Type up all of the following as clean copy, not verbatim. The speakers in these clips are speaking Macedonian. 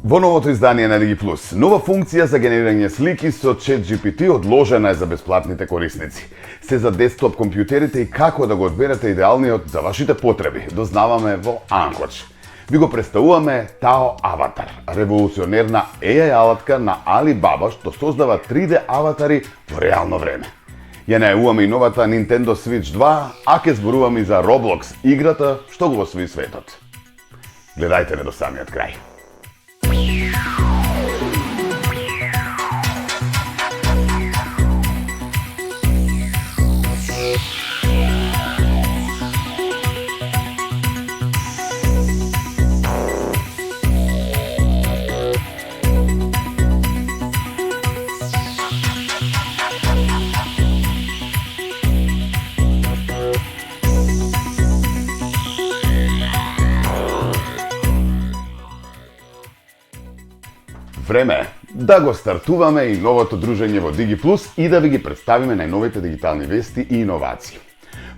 Во новото издание на DigiPlus, нова функција за генерирање слики со ChatGPT одложена е за бесплатните корисници. Се за десктоп компјутерите и како да го одберете идеалниот за вашите потреби, дознаваме во Анкоч. Ви го представуваме Tao Avatar, револуционерна AI алатка на Alibaba што создава 3D аватари во реално време. Ја најавуваме и новата Nintendo Switch 2, а ке зборуваме и за Roblox, играта што го освои светот. Гледајте не до самиот крај. Време е да го стартуваме и новото дружење во DigiPlus и да ви ги представиме најновите дигитални вести и иновации.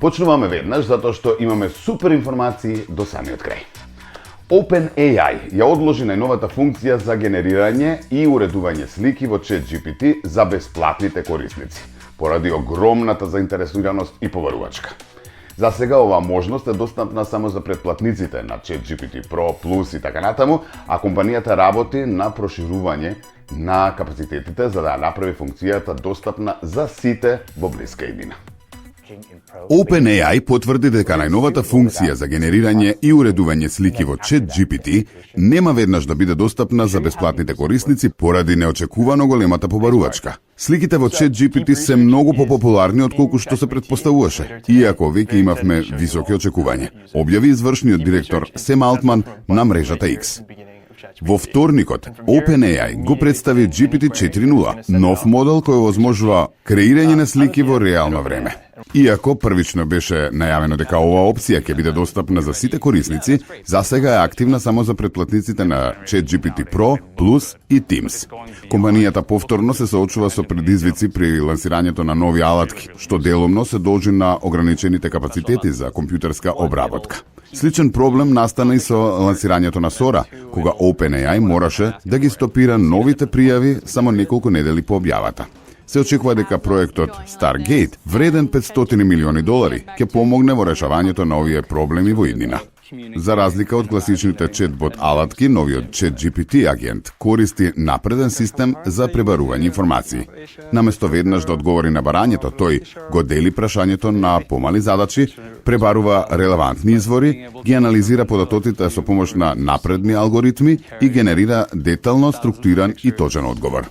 Почнуваме веднаш затоа што имаме супер информации до самиот крај. OpenAI ја одложи најновата функција за генерирање и уредување слики во ChatGPT за бесплатните корисници, поради огромната заинтересираност и побарувачка. За сега оваа можност е достапна само за претплатниците на ChatGPT Pro, Plus и така натаму, а компанијата работи на проширување на капацитетите за да ја направи функцијата достапна за сите во блиска иднина. OpenAI потврди дека најновата функција за генерирање и уредување слики во ChatGPT нема веднаш да биде достапна за бесплатните корисници поради неочекувано големата побарувачка. Сликите во ChatGPT се многу попопуларни отколку што се претпоставуваше, иако веќе имавме високи очекувања, објави извршниот директор Сем Алтман на мрежата X. Во вторникот, OpenAI го представи GPT 4.0, нов модел кој овозможува креирање на слики во реално време. Иако првично беше најавено дека оваа опција ќе биде достапна за сите корисници, засега е активна само за претплатниците на ChatGPT Pro, Plus и Teams. Компанијата повторно се соочува со предизвици при лансирањето на нови алатки, што деломно се должи на ограничените капацитети за компјутерска обработка. Сличен проблем настана и со лансирањето на Sora, кога OpenAI мораше да ги стопира новите пријави само неколку недели по објавата. Се очекува дека проектот Stargate, вреден $500 милиони, ќе помогне во решавањето на овие проблеми во иднина. За разлика од класичните четбот алатки, новиот ChatGPT агент користи напреден систем за пребарување информации. Наместо веднаш да одговори на барањето, тој го дели прашањето на помали задачи, пребарува релевантни извори, ги анализира податоците со помош на напредни алгоритми и генерира детално структуриран и точен одговор.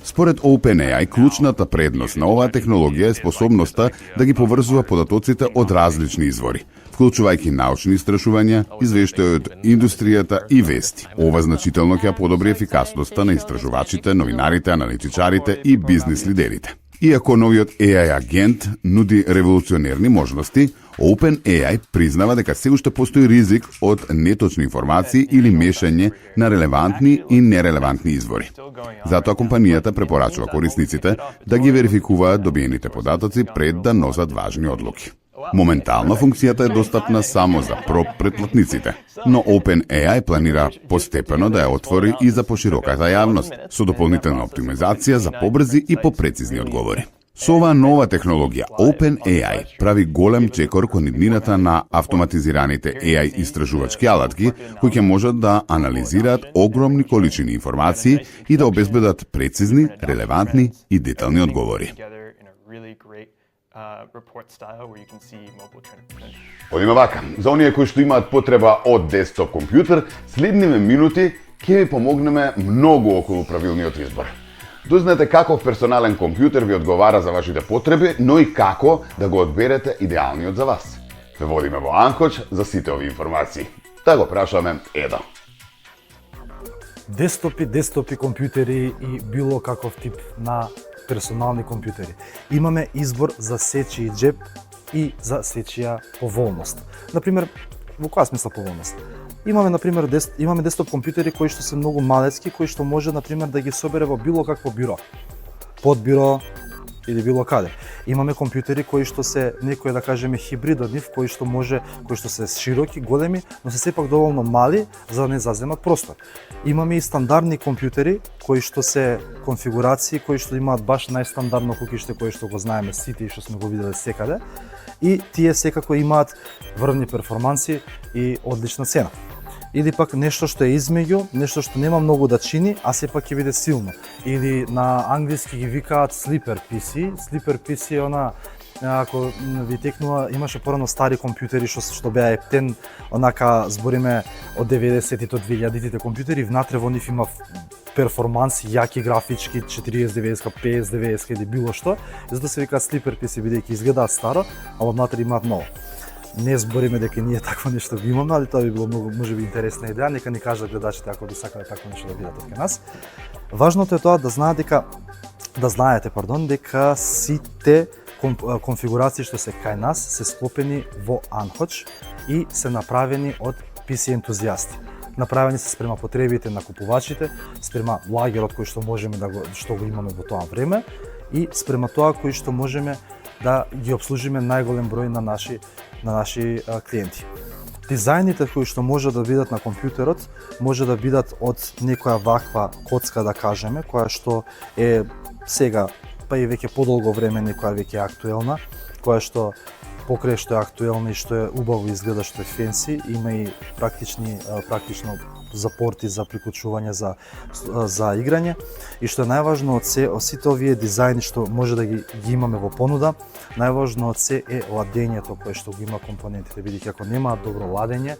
Според OpenAI, клучната предност на оваа технологија е способноста да ги поврзува податоците од различни извори, вклучувајќи научни истражувања, извештаи од индустријата и вести. Ова значително ќе подобри ефикасноста на истражувачите, новинарите, аналитичарите и бизнис лидерите. Иако новиот AI агент нуди револуционерни можности, OpenAI признава дека се уште постои ризик од неточни информации или мешање на релевантни и нерелевантни извори. Затоа компанијата препорачува корисниците да ги верификуваат добиените податоци пред да носат важни одлуки. Моментално функцијата е достапна само за претплатниците, но OpenAI планира постепено да ја отвори и за пошироката јавност, со дополнителна оптимизација за побрзи и попрецизни одговори. Со оваа нова технологија, OpenAI прави голем чекор кон иднината на автоматизираните AI истражувачки алатки, кои ќе можат да анализираат огромни количини информации и да обезбедат прецизни, релевантни и детални одговори. Одиме вака, за оние кои што имаат потреба од десктоп компјутер, следниве минути ќе ви помогнеме многу околу правилниот избор. Дознаете каков персонален компјутер ви одговара за вашите потреби, но и како да го одберете идеалниот за вас. Ве водиме во Анкоч за сите овие информации. Да го прашаме Едо. Десктопи, компјутери и било каков тип на персонални компјутери. Имаме избор за сечија џеб и за сечија поволност. Например, во која смисла поволност? Имаме десктоп компјутери кои што се многу малецки, кои што може например да ги собере во било какво биро. Подбиро, или било каде. Имаме компјутери кои што се некои да кажеме хибрид од нив, кои што се широки, големи, но се сепак доволно мали за да не заземат простор. Имаме и стандардни компјутери кои што се конфигурации кои што имаат баш најстандардно кукиште кое што го знаеме сите и што сме го виделе секаде. И тие секако имаат врвни перформанси и одлична цена. Или пак нешто што е измеѓу, нешто што нема многу да чини, а сепак ќе биде силно. Или на англиски ги викаат sleeper PC. Sleeper PC е она, ако ви текнува, имаше порано стари компјутери што беа ептен, онака збориме од 90-тите, од 2000-тите компјутери, внатре во нив има перформанси, јаки графички, 4090, 5090 или било што. И затоа се викаат sleeper PC, бидејќи изгледаат старо, а внатре имаат ново. Не збориме дека ние такво нешто го имаме, али тоа би било многу можеби интересна идеја, нека ни кажат гледачите ако би сакале такво нешто да видат од кај нас. Важното е тоа да знаете, дека сите конфигурации што се кај нас се склопени во Анхоч и се направени од PC ентузијасти. Направени се спрема потребите на купувачите, спрема лагерот кој што можеме што го имаме во тоа време и спрема тоа кој што можеме да ги обслужиме најголем број на наши клиенти. Дизајните кои што може да бидат на компјутерот, може да бидат од некоја ваква коцка да кажеме, која што е сега па и веќе подолго време некоја веќе е актуелна, која што покрај што е актуелна и што е убаво изгледа, што е фенси, има и практично за порти, за приклучување, за играње. И што е најважно од сите овие дизајни што може да ги имаме во понуда, најважно од се е ладењето кое што го има компонентите, бидејќи ако немаат добро ладење,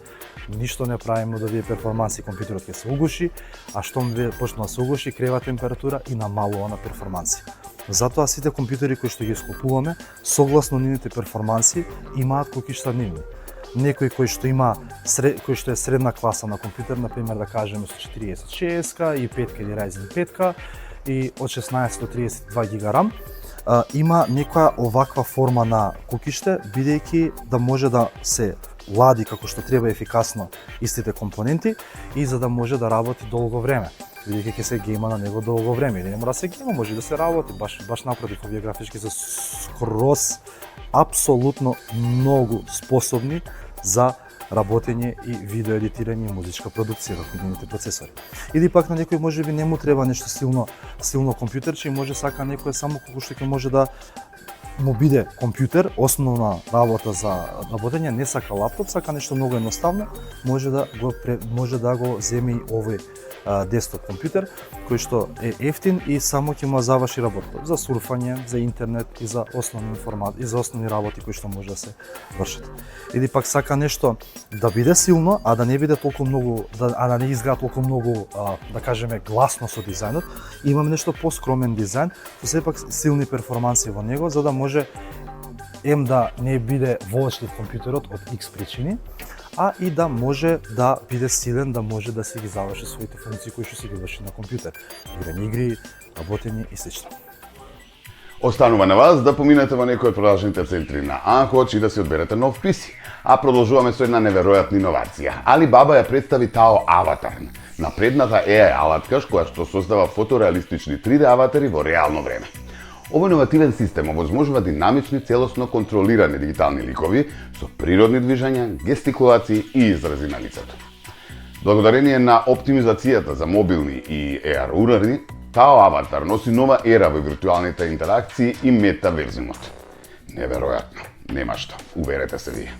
ништо не правиме од овие перформанси, компјутерот ќе се угуши, а штом почнува да се угуши, крева температура и намалува на перформанси. Затоа сите компјутери кои што ги скупуваме, согласно нивните перформанси, имаат кукишта нивни. Некој кој што е средна класа на компјутер, например да кажеме со 4060 и 5 или Ryzen 5 и од 16 до 32 гига RAM, има некоја оваква форма на кукиште, бидејќи да може да се лади како што треба ефикасно истите компоненти и за да може да работи долго време. Бидејќи ќе се гейма на него долго време, или не мора да се гейма, може да се работи, баш напротив, овие графички се скроз апсолутно многу способни за работење и видеоедитирање и музичка продукција во нивните процесори. Или пак на некој можеби не му треба нешто силно компјутерче и може сака некој само како што ќе може да му биде компјутер, основна работа за работење, не сака лаптоп, сака нешто многу едноставно, може да го земе и овој десктоп компјутер, кој што е ефтин и само ќе му заврши работа за сурфање, за интернет и за основни работи кои што може да се вршат. Или пак сака нешто да биде силно, а да не биде толку многу, да не изгледа толку многу, да кажеме, гласно со дизајнот. Имаме нешто поскромен дизајн, со сепак силни перформанси во него, за да може да не биде волечлив компјутерот од X причини, а и да може да биде силен, да може да си ги заврши своите функции кои што си ги врши на компјутер. Играње игри, работење и слично. Останува на вас да поминете во некој од продажните центри на Анхоч и да си одберете нов PC. А продолжуваме со една неверојатна иновација. Alibaba ја представи Tao Avatar, напредната AI алатка која што создава фотореалистични 3D аватари во реално време. Овој иновативен систем овозможува динамични, целосно контролирани дигитални ликови со природни движења, гестикулации и изрази на лицето. Благодарение на оптимизацијата за мобилни и AR уради, Tao Avatar носи нова ера во виртуалните интеракции и метаверзумот. Неверојатно, нема што, уверете се вие.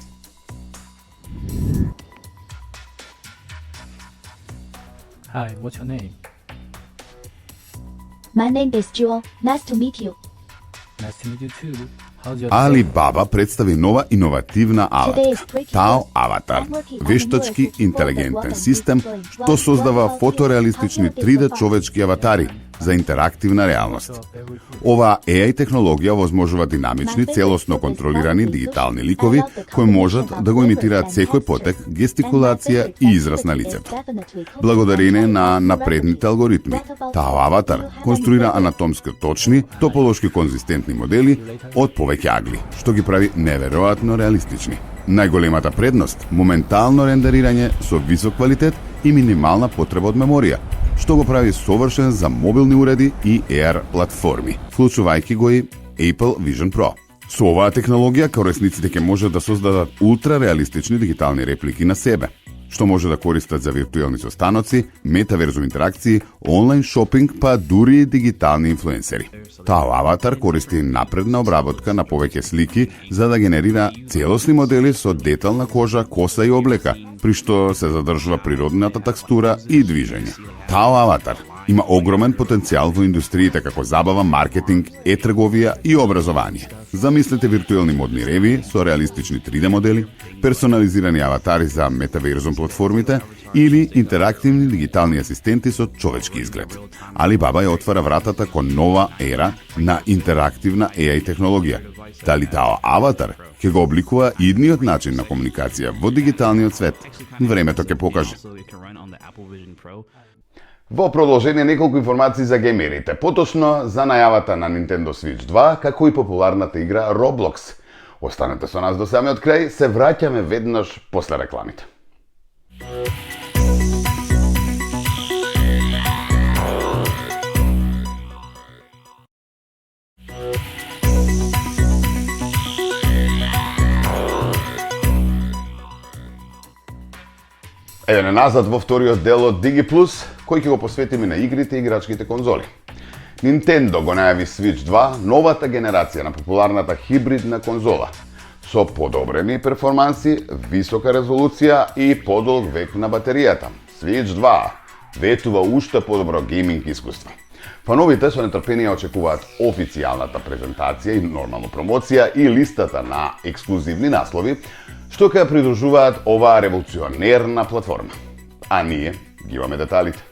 Hi, what's your name? My name is Jewel. Nice to meet you. Nice to meet you too. How's your Alibaba представи нова иновативна алатка, Tao Avatar, вештачки интелигентен систем што создава фотореалистични 3D човечки аватари за интерактивна реалност. Ова AI технологија возможува динамични, целосно контролирани дигитални ликови кои можат да го имитираат секој потек, гестикулација и израз на лицето. Благодарение на напредните алгоритми, Tao Avatar конструира анатомски точни, тополошки конзистентни модели од повеќе агли, што ги прави неверојатно реалистични. Најголемата предност – моментално рендерирање со висок квалитет и минимална потреба од меморија, што го прави совршен за мобилни уреди и AR платформи, вклучувајќи го и Apple Vision Pro. Со оваа технологија корисниците ќе можат да создадат ултрареалистични дигитални реплики на себе, што може да користат за виртуелни состаноци, метаверзум интеракции, онлайн шопинг, па дури и дигитални инфлуенсери. Таа аватар користи напредна обработка на повеќе слики за да генерира целосни модели со детална кожа, коса и облека, при што се задржува природната текстура и движење. Таа аватар има огромен потенцијал во индустриите како забава, маркетинг, трговија и образование. Замислете виртуелни модни реви со реалистични 3D модели, персонализирани аватари за метаверзум платформите или интерактивни дигитални асистенти со човечки изглед. Alibaba ја отвара вратата кон нова ера на интерактивна AI технологија. Дали таа аватар ќе го обликува идниот начин на комуникација во дигиталниот свет? Времето ќе покаже. Во продолжение неколку информации за геймерите, поточно за најавата на Nintendo Switch 2, како и популарната игра Roblox. Останете со нас до самиот крај, се враќаме веднаш после рекламите. Еве назад во вториот дел од Digi Plus, кој ќе го посветиме на игрите и играчките конзоли. Nintendo го најави Switch 2, новата генерација на популарната хибридна конзола, со подобрени перформанси, висока резолуција и подолг век на батеријата. Switch 2 ветува уште подобро гейминг искуство. Фановите со нетрпение очекуваат официјалната презентација и нормална промоција и листата на ексклузивни наслови, што ќе придружуваат оваа револуционерна платформа. А ние ги имаме деталите.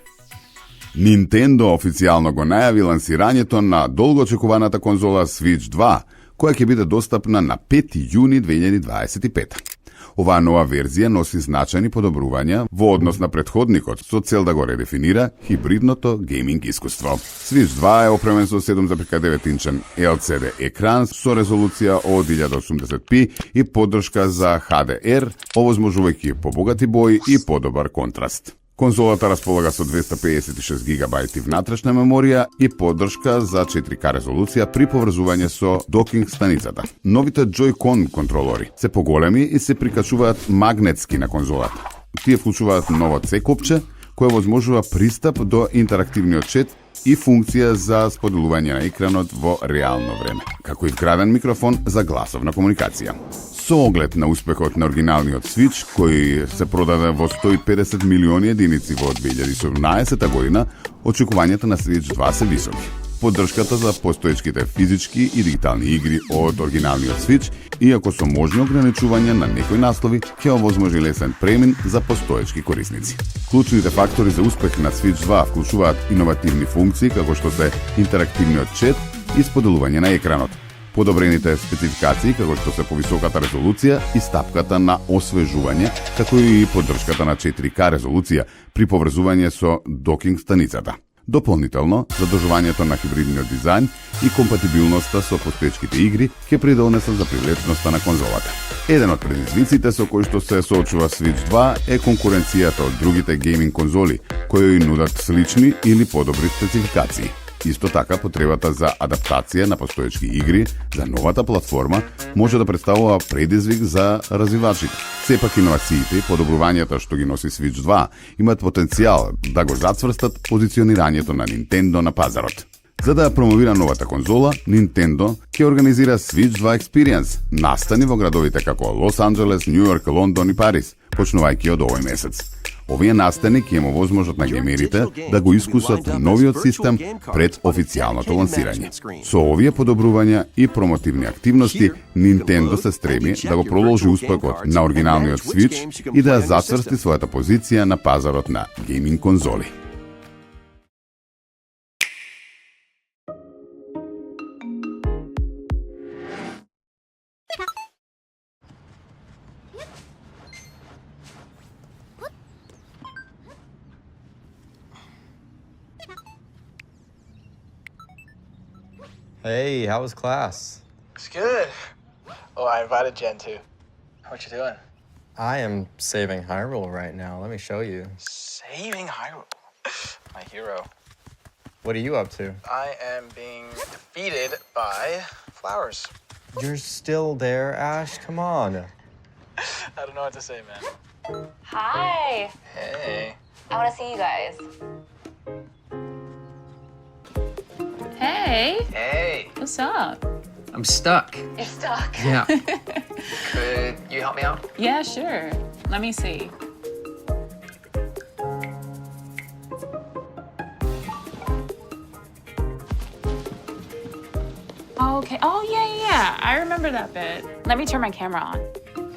Nintendo официјално го најави лансирањето на долгоочекуваната конзола Switch 2, која ќе биде достапна на 5 јуни 2025. Оваа нова верзија носи значајни подобрувања во однос на претходникот, со цел да го редефинира хибридното гейминг искуство. Switch 2 е опремен со 7,9-инчен LCD екран со резолуција од 1080p и поддршка за HDR, овозможувајќи побогати бои и подобар контраст. Конзолата располага со 256 гигабајти внатрешна меморија и поддршка за 4K резолуција при поврзување со докинг станицата. Новите Joy-Con контролори се поголеми и се прикачуваат магнетски на конзолата. Тие вклучуваат ново C-копче, кое возможува пристап до интерактивниот чет и функција за споделување на екранот во реално време, како и вграден микрофон за гласовна комуникација. Со оглед на успехот на оригиналниот Switch, кој се продаде во 150 милиони единици во 2017 година, очекувањата на Switch 2 се високи. Поддршката за постоечките физички и дигитални игри од оригиналниот Switch, иако со можни ограничувања на некои наслови, ќе овозможи лесен премин за постоечки корисници. Клучните фактори за успех на Switch 2 вклучуваат иновативни функции, како што се интерактивниот чет и споделување на екранот, подобрените спецификации, како што се повисоката резолуција и стапката на освежување, како и поддршката на 4K резолуција при поврзување со докинг станицата. Дополнително, задржувањето на хибридниот дизајн и компатибилноста со постоечките игри ќе придонесат за привлечноста на конзолата. Еден од предизвиците со кои што се соочува Switch 2 е конкуренцијата од другите гейминг конзоли, кои нудат слични или подобри спецификации. Исто така, потребата за адаптација на постоечки игри за новата платформа може да представува предизвик за развивачите. Сепак иновациите и подобрувањата што ги носи Switch 2 имаат потенцијал да го зацврстат позиционирањето на Nintendo на пазарот. За да ја промовира новата конзола, Nintendo ќе организира Switch 2 Experience, настани во градовите како Лос Анџелес, Њу Йорк, Лондон и Париз, почнувајќи од овој месец. Овие настани ќе има возможност на геймерите да го искусат новиот систем пред официјалното лансирање. Со овие подобрувања и промотивни активности, Nintendo се стреми да го продолжи успехот на оригиналниот Switch и да ја зацврсти својата позиција на пазарот на гейминг конзоли. Hey, how was class? It's good. Oh, I invited Jen too. What you doing? I am saving Hyrule right now. Let me show you. Saving Hyrule. My hero. What are you up to? I am being defeated by flowers. You're still there, Ash? Come on. I don't know what to say, man. Hi. Hey. I want to see you guys. Hey, Hey. what's up? I'm stuck. You're stuck. Yeah. Could you help me out? Yeah, sure. Let me see. Okay. Oh, yeah. I remember that bit. Let me turn my camera on.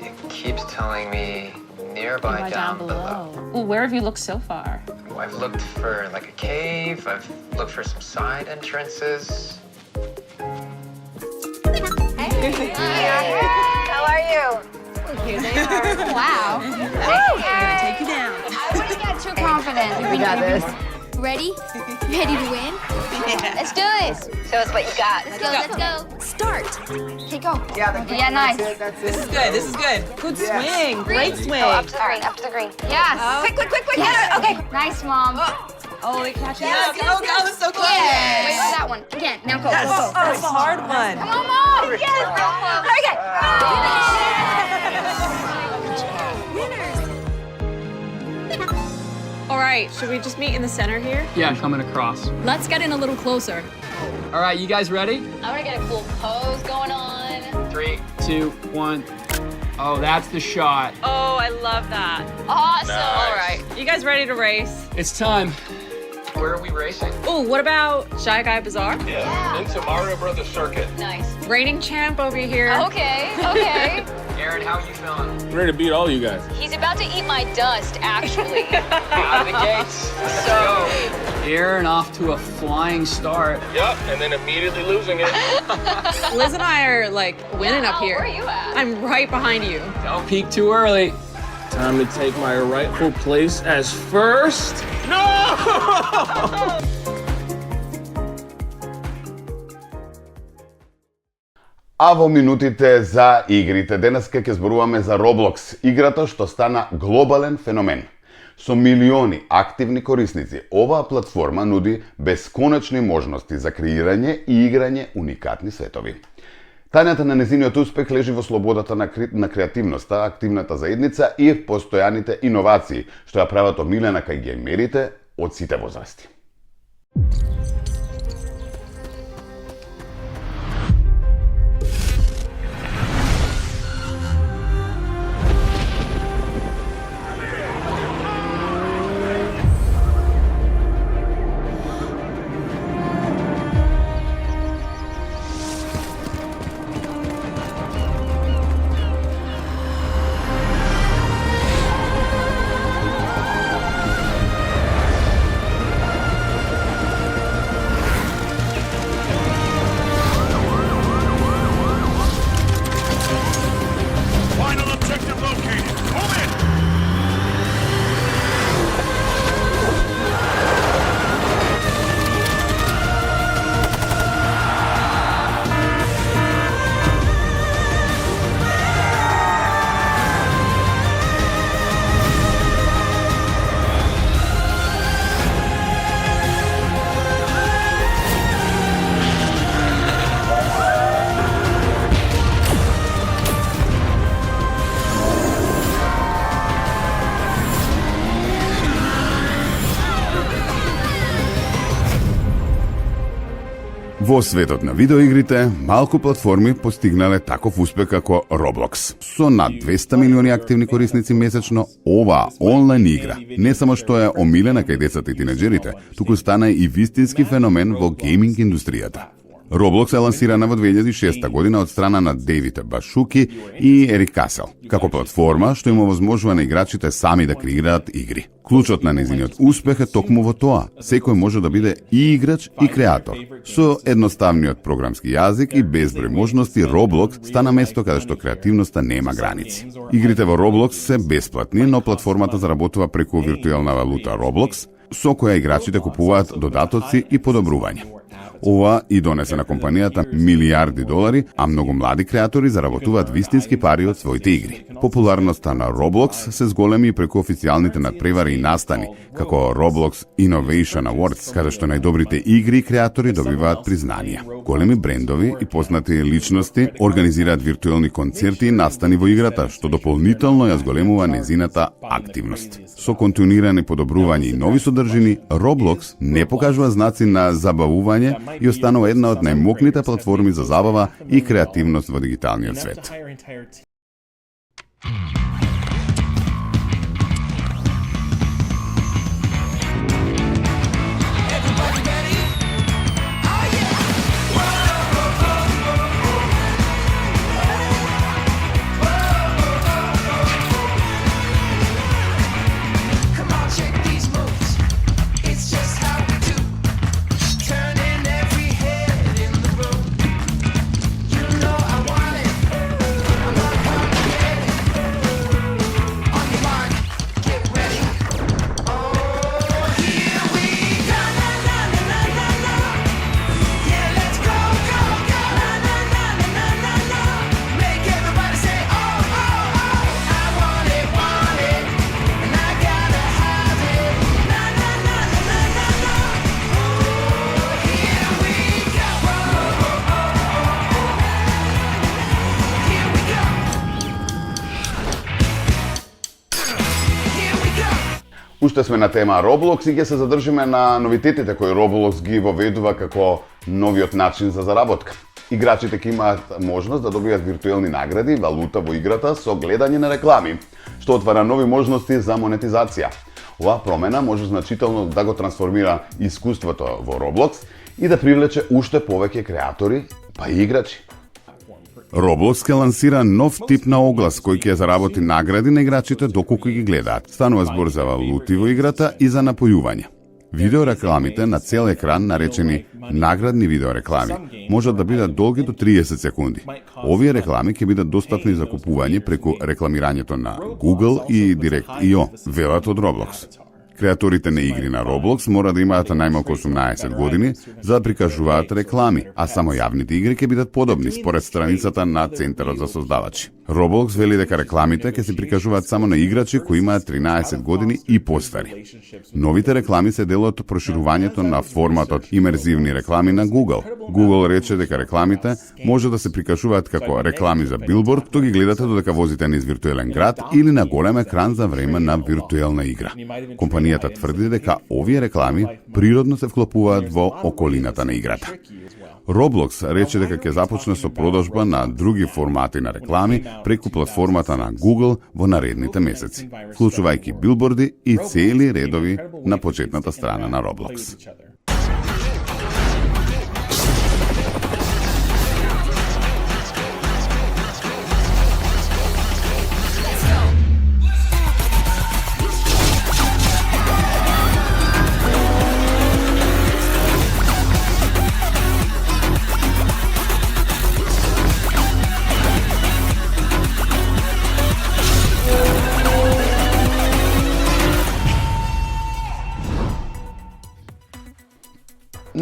It keeps telling me nearby down below. Ooh, where have you looked so far? I've looked for like a cave. I've looked for some side entrances. How are you? Here they are. Wow. I'm gonna take you down. I wouldn't get too confident. We got this. Ready? Ready to win? Let's do this. Show us what you got. Let's go. Start. Okay, go. Yeah, nice. This is good. Good swing. Great swing. Go up to the green, up to the green. Yes. Quick. Yes. Okay. Nice, Mom. Oh, they catch it. Yes. Oh, that was so close. Yeah. Wait for that one. Again. Now go. Yes. Go. Oh, it's a hard one. Come on, Mom. Yes. Okay. All right, should we just meet in the center here? Yeah, coming across. Let's get in a little closer. All right, you guys ready? I want to get a cool pose going on. 3, 2, 1. Oh, that's the shot. Oh, I love that. Awesome. All right, you guys ready to race? It's time. Where are we racing? Ooh, what about Shy Guy Bazaar? Yeah. Into Mario Brothers Circuit. Nice. Reigning champ over here. Okay. Aaron, how are you feeling? Ready to beat all you guys. He's about to eat my dust, actually. Out of the gates. Let's go. Aaron off to a flying start. Yep, and then immediately losing it. Liz and I are like winning up here. Where are you at? I'm right behind you. Don't peek too early. Time to take my rightful place as first. No! А во минутите за игрите денеска ќе зборуваме за Roblox, играта што стана глобален феномен. Со милиони активни корисници, оваа платформа нуди бесконечни можности за креирање и играње уникатни светови. Тајната на незиниот успех лежи во слободата на креативноста, активната заедница и постојаните иновации, што ја прават омилена кај геймерите од сите возрасти. Во светот на видеоигрите, малку платформи постигнале таков успех како Roblox. Со над 200 милиони активни корисници месечно, оваа онлайн игра не само што е омилена кај децата и тинеџерите, туку стана и вистински феномен во гейминг индустријата. Roblox е лансирана во 2006 година од страна на Дейвид Башуки и Ерик Касел, како платформа што им овозможува на играчите сами да креираат игри. Клучот на незиниот успех е токму во тоа. Секој може да биде и играч и креатор. Со едноставниот програмски јазик и безброј можности, Roblox стана место каде што креативноста нема граници. Игрите во Roblox се бесплатни, но платформата заработува преку виртуелна валута Roblox, со која играчите купуваат додатоци и подобрувања. Ова и донесе на компанијата милиарди долари, а многу млади креатори заработуваат вистински пари од своите игри. Популарноста на Roblox се зголеми преку официјалните надпревари и настани, како Roblox Innovation Awards, каде што најдобрите игри и креатори добиваат признанија. Големи брендови и познати личности организираат виртуелни концерти и настани во играта, што дополнително ја зголемува незината активност. Со континуирани подобрувања и нови содржини, Roblox не покажува знаци на забавување и останува една од најмокните платформи за забава и креативност во дигиталниот свет. Уште сме на тема Roblox и ќе се задржиме на новитетите кои Roblox ги воведува како новиот начин за заработка. Играчите ќе имаат можност да добијат виртуелни награди, валута во играта со гледање на реклами, што отвара нови можности за монетизација. Оваа промена може значително да го трансформира искуството во Roblox и да привлече уште повеќе креатори, па и играчи. Roblox ќе лансира нов тип на оглас кој ќе заработи награди на играчите доколку ги гледаат. Станува збор за валути во играта и за напојување. Видеорекламите на цел екран, наречени наградни видеореклами, можат да бидат долги до 30 секунди. Овие реклами ќе бидат достапни за купување преку рекламирањето на Google и Direct.io, велат од Roblox. Креаторите на игри на Roblox мора да имаат најмалку 18 години за да прикажуваат реклами, а само јавните игри ќе бидат подобни според страницата на Центарот за создавачи. Roblox вели дека рекламите ќе се прикажуваат само на играчи кои имаат 13 години и постари. Новите реклами се дел од проширувањето на форматот имерзивни реклами на Google. Google рече дека рекламите може да се прикажуваат како реклами за билборд, што ги гледате додека возите низ виртуелен град или на голем екран за време на виртуелна игра. Компанијата тврди дека овие реклами природно се вклопуваат во околината на играта. Roblox рече дека ќе започне со продажба на други формати на реклами преку платформата на Google во наредните месеци, вклучувајќи билборди и цели редови на почетната страна на Roblox.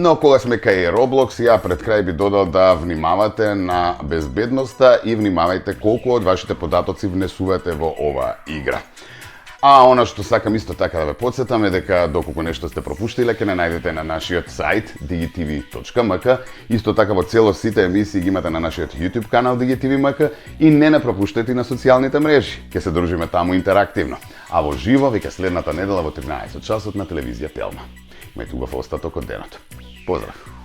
Но кога сме кај Roblox, ја пред крај би додал да внимавате на безбедноста и внимавајте колку од вашите податоци внесувате во оваа игра. А она што сакам исто така да ве потсетам е дека доколку нешто сте пропуштиле, ќе не најдете на нашиот сајт digitv.mk, исто така во целост сите емисии ги имате на нашиот YouTube канал DigiTV.mk и не пропуштете на социјалните мрежи. Ќе се дружиме таму интерактивно. А во живо веќе следната недела во 13 часот на телевизија Пелма. Имајте убав остаток од денот. Поздрав!